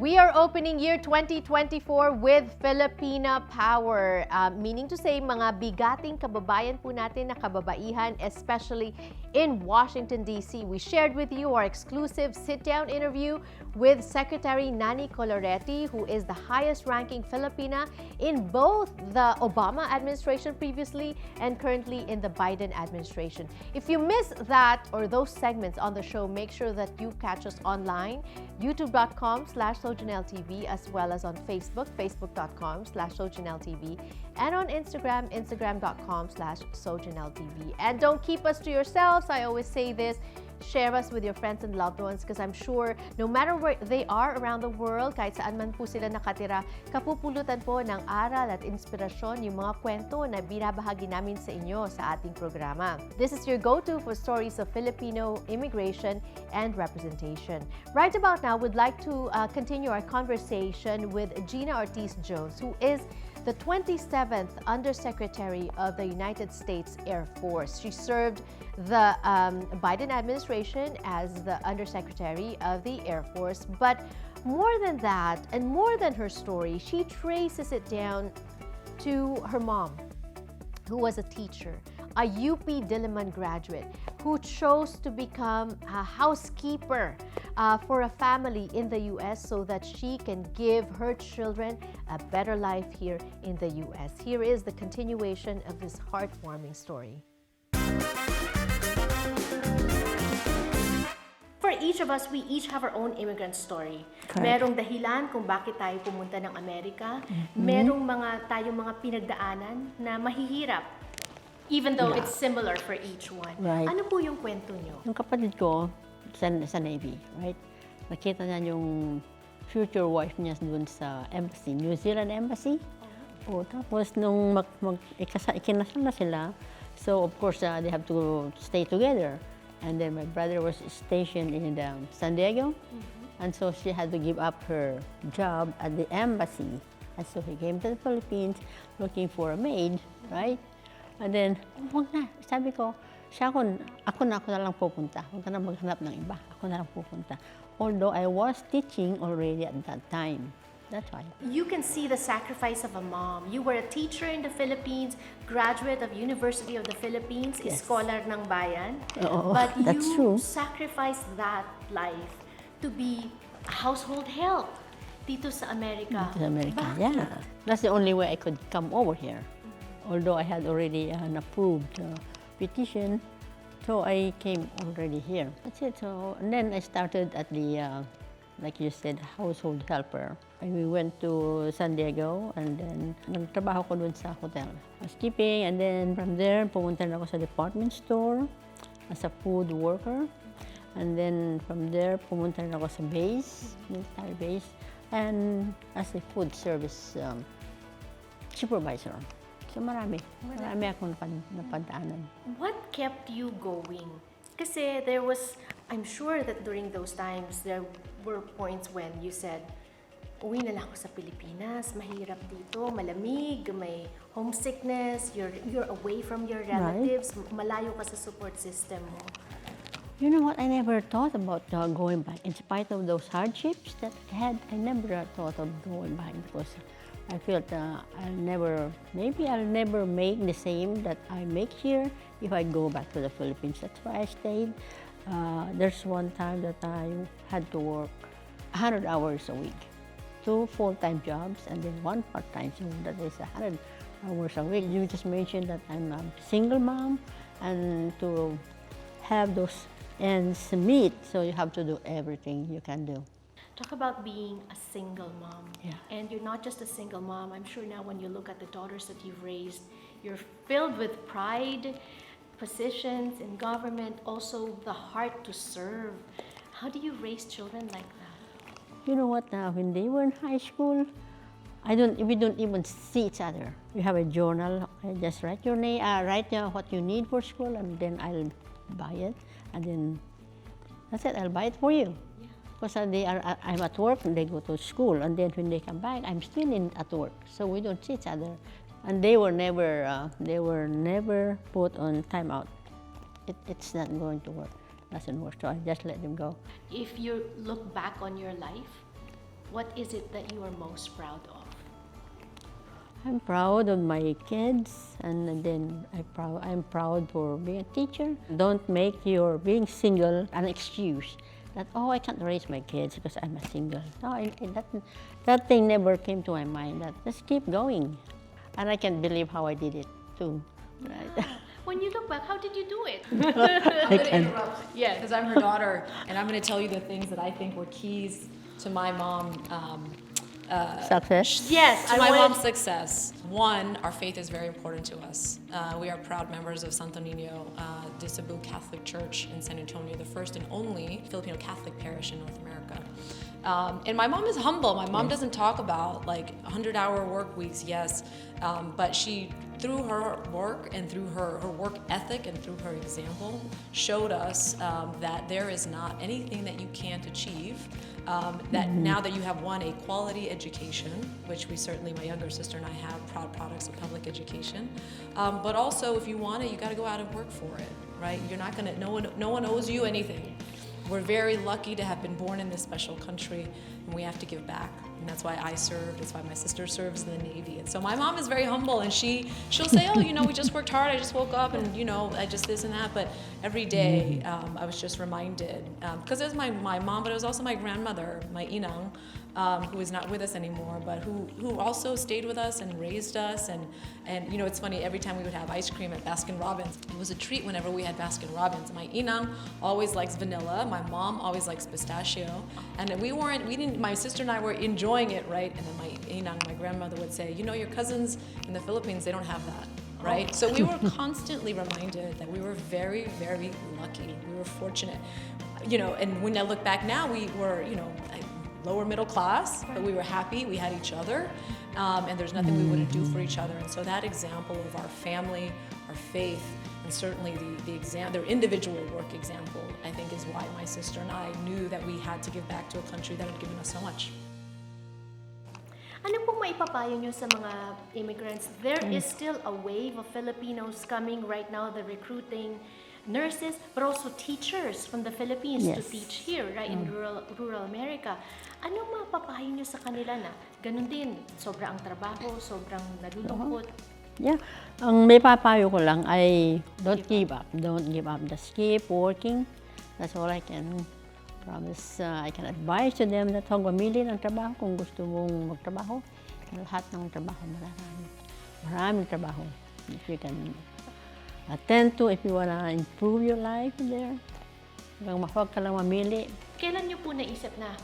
We are opening year 2024 with Filipina Power, meaning to say mga bigating kababayan po natin na kababaihan, especially in Washington, D.C. We shared with you our exclusive sit-down interview with Secretary Nani Coloretti, who is the highest-ranking Filipina in both the Obama administration previously and currently in the Biden administration. If you miss that or those segments on the show, make sure that you catch us online, youtube.com/SoJannelleTV, as well as on Facebook, facebook.com/SoJannelleTV, and on Instagram, instagram.com/SoJannelleTV. And don't keep us to yourselves. I always say this, share us with your friends and loved ones because I'm sure no matter where they are around the world, kahit saan man po sila nakatira, kapupulutan po ng aral at inspirasyon yung mga kwento na binabahagi namin sa inyo sa ating programa. This is your go-to for stories of Filipino immigration and representation. Right about now, we'd like to continue our conversation with Gina Ortiz Jones, who is the 27th Undersecretary of the United States Air Force. She served the Biden administration as the Undersecretary of the Air Force. But more than that, and more than her story, she traces it down to her mom, who was a teacher, a UP Diliman graduate, who chose to become a housekeeper for a family in the U.S. so that she can give her children a better life here in the U.S. Here is the continuation of this heartwarming story. For each of us, we each have our own immigrant story. Correct. Merong dahilan kung bakit tayo pumunta ng Amerika. Merong tayong mga pinagdaanan na mahihirap, even though it's similar for each one. Right. Ano po yung kwento nyo? Yung kapatid ko sa Navy, right? Nakita niya yung future wife niya dun sa embassy, New Zealand embassy. O, tapos nung ikinasal na sila, so of course they have to stay together. And then my brother was stationed in San Diego, and so she had to give up her job at the embassy. And so he came to the Philippines looking for a maid, right? And then, huwag na, sabi ko, ako na lang pupunta. Huwag ka na maghanap ng iba. Ako na lang pupunta. Although I was teaching already at that time. That's why. You can see the sacrifice of a mom. You were a teacher in the Philippines, graduate of University of the Philippines, Yes. scholar ng bayan. But that's true. Sacrificed that life to be a household help dito sa Amerika. To America, Bakit? yeah. That's the only way I could come over here. Although I had already an approved petition, so I came already here. That's it. So, and then I started at the, like you said, household helper. And we went to San Diego, and then nagtrabaho ko dun sa hotel. Housekeeping, and then from there, pumunta na ako sa department store as a food worker. And then from there, pumunta na ako sa base, military base, and as a food service supervisor. So marami akong napadaanan. What kept you going? Kasi there was, I'm sure that during those times, there were points when you said, uwi na lang ako sa Pilipinas, mahirap dito, malamig, may homesickness, you're away from your relatives, malayo ka sa support system mo. You know what? I never thought about going back. In spite of those hardships that I had, I never thought of going back because I felt I'll never make the same that I make here if I go back to the Philippines. That's why I stayed. There's one time that I had to work 100 hours a week. 2 full-time jobs and then 1 part-time, so that is 100 hours a week. You just mentioned that I'm a single mom, and to have those ends meet, so you have to do everything you can do. Talk about being a single mom. Yeah. And you're not just a single mom. I'm sure now when you look at the daughters that you've raised, you're filled with pride, positions in government, also the heart to serve. How do you raise children like that? You know what? When they were in high school, we don't even see each other. We have a journal. I just write your name, write what you need for school, and then I'll buy it. And then that's it. I'll buy it for you. Yeah. Because I'm at work and they go to school, and then when they come back, I'm still at work. So we don't see each other. And they were never put on timeout. It's not going to work. Doesn't work, so I just let them go. If you look back on your life, what is it that you are most proud of? I'm proud of my kids, and then I'm proud for being a teacher. Don't make your being single an excuse that, oh, I can't raise my kids because I'm a single. No, that thing never came to my mind. That just keep going. And I can't believe how I did it too. Right? When you look back, how did you do it? I'm going to interrupt. Yeah, because I'm her daughter, and I'm going to tell you the things that I think were keys to my mom. Success. Yes, To my mom's success. One, our faith is very important to us. We are proud members of Santo Niño de Cebu Catholic Church in San Antonio, the first and only Filipino Catholic parish in North America. And my mom is humble. My mom doesn't talk about like 100-hour work weeks, yes, but she, through her work and through her work ethic and through her example, showed us that there is not anything that you can't achieve. That now that you have a quality education, which we certainly, my younger sister and I have, proud products of public education, but also if you want it, you got to go out and work for it, right? You're not gonna. No one owes you anything. We're very lucky to have been born in this special country, and we have to give back. And that's why I served. That's why my sister serves in the Navy. And so my mom is very humble, and she'll say, oh, we just worked hard. I just woke up, and I just this and that. But every day, I was just reminded, because it was my mom, but it was also my grandmother, my inang, who is not with us anymore, but who also stayed with us and raised us. And it's funny, every time we would have ice cream at Baskin-Robbins, it was a treat whenever we had Baskin-Robbins. My inang always likes vanilla. My mom always likes pistachio. And my sister and I were enjoying it, right? And then my inang, my grandmother, would say, your cousins in the Philippines, they don't have that, right? So we were constantly reminded that we were very, very lucky. We were fortunate. And when I look back now, we were, lower middle class, but we were happy, we had each other, and there's nothing we wouldn't do for each other. And so that example of our family, our faith, and certainly their individual work example, I think is why my sister and I knew that we had to give back to a country that had given us so much. Ano pong maipapayo nyo sa mga immigrants? There is still a wave of Filipinos coming right now. They're recruiting nurses, but also teachers from the Philippines to teach here, right, in rural America. Anong mapapayo nyo sa kanila na ganun din, sobrang trabaho, sobrang nalulungkot? Yeah, ang may papayo ko lang ay don't give up. Don't give up. Just keep working. That's all I can promise. I can advise to them that huwag mamili ng trabaho kung gusto mong magtrabaho. Lahat ng trabaho, maraming trabaho. If you can attend to, if you wanna improve your life there, huwag ka lang mamili. Kailan nyo po naisip na,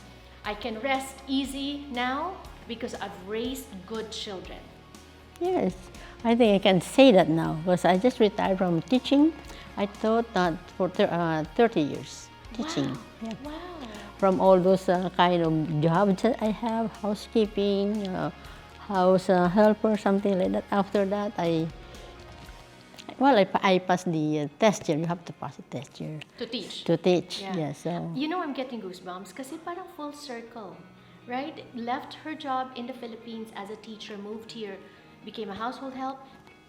I can rest easy now because I've raised good children? Yes, I think I can say that now because I just retired from teaching. I taught that for 30 years. Teaching. Wow. Yeah. Wow. From all those kind of jobs that I have, housekeeping, house helper, something like that. After that, I passed the test year. You have to pass the test year. To teach. To teach, Yeah. yes. So. I'm getting goosebumps kasi parang full circle, right? Left her job in the Philippines as a teacher, moved here, became a household help,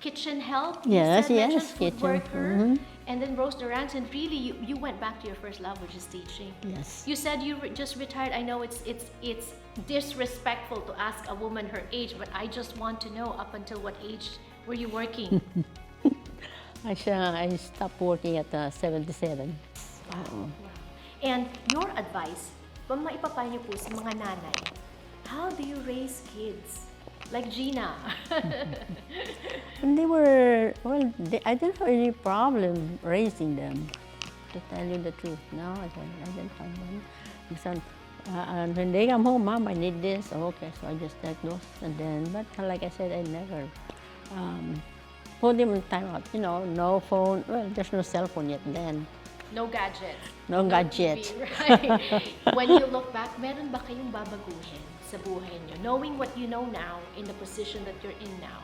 kitchen help, mentioned food kitchen. worker, and then rose the ranks. And really, you went back to your first love, which is teaching. Yes. You said you just retired. I know it's disrespectful to ask a woman her age, but I just want to know, up until what age were you working? I stopped working at 77. Wow. And your advice, maipapayo niyo po sa mga nanay, how do you raise kids? Like Gina. And I didn't have any problem raising them, to tell you the truth. No, I didn't have one. And when they come home, Mom, I need this. Okay, so I just take those. And then, but like I said, I never put them in time out. No phone. Well, there's no cell phone yet then. No gadgets. No gadget. TV, right? When you look back, meron ba kayong babaguhin sa buhay niyo? Knowing what you know now, in the position that you're in now,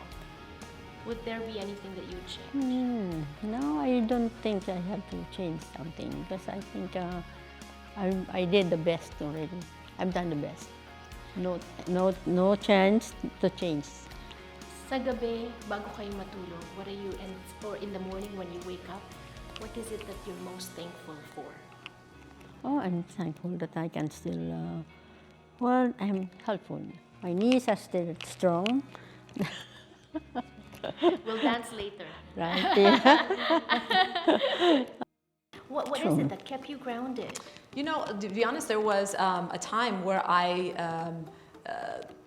would there be anything that you'd change? No, I don't think I have to change something because I think I did the best already. I've done the best. No chance to change. Sa gabi, bago kayo matulog, what are you, or in the morning when you wake up, what is it that you're most thankful for? Oh, I'm thankful that I can still Well, I'm helpful. My knees are still strong, We'll dance later. right? Yeah. What is it that kept you grounded? You know, to be honest, there was a time where I,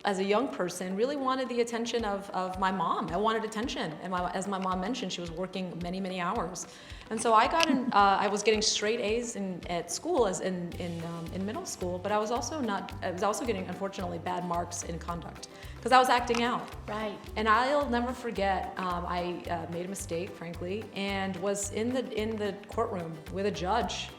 as a young person, really wanted the attention of my mom. I wanted attention. And as my mom mentioned, she was working many, many hours. And so I got in, I was getting straight A's at school, as in middle school, but I was also getting, unfortunately, bad marks in conduct because I was acting out. Right. And I'll never forget, I made a mistake, frankly, and was in the courtroom with a judge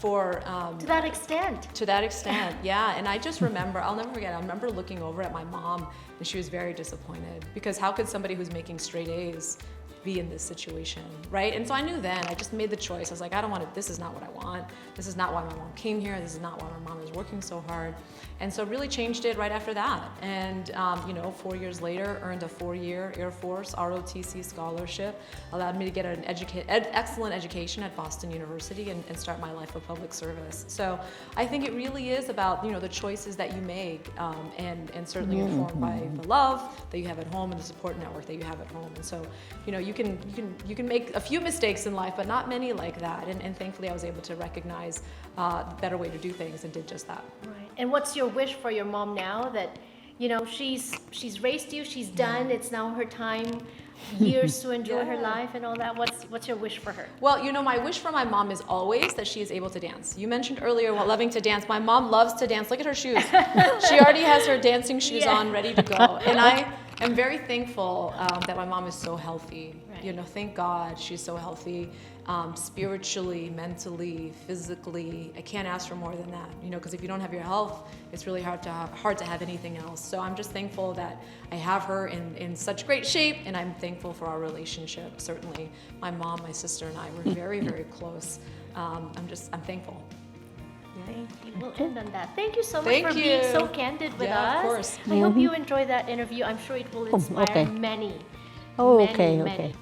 for... To that extent? To that extent, yeah. And I just remember, I'll never forget, I remember looking over at my mom and she was very disappointed because how could somebody who's making straight A's be in this situation, right? And so I knew then, I just made the choice. I was like, I don't want to, this is not what I want. This is not why my mom came here. This is not why my mom is working so hard. And so really changed it right after that. And, 4 years later, earned a 4-year Air Force ROTC scholarship, allowed me to get an excellent education at Boston University and start my life of public service. So I think it really is about, the choices that you make and certainly informed by the love that you have at home and the support network that you have at home. And so, you can make a few mistakes in life, but not many like that. And thankfully I was able to recognize the better way to do things and did just that. Right. And what's your wish for your mom now that, she's raised you, she's done, it's now her time, years to enjoy her life and all that. What's your wish for her? Well, my wish for my mom is always that she is able to dance. You mentioned earlier loving to dance. My mom loves to dance. Look at her shoes. She already has her dancing shoes on, ready to go. And I am very thankful that my mom is so healthy. Right. Thank God she's so healthy, spiritually, mentally, physically. I can't ask for more than that, because if you don't have your health, it's really hard to have anything else. So I'm just thankful that I have her in such great shape, and I'm thankful for our relationship. Certainly, my mom, my sister, and I were very, very close. I'm thankful. Thank you. We'll end on that. Thank you so much Thank for you. being so candid with us. Of course. I hope you enjoyed that interview. I'm sure it will inspire okay. many. Oh, many, okay, many. okay.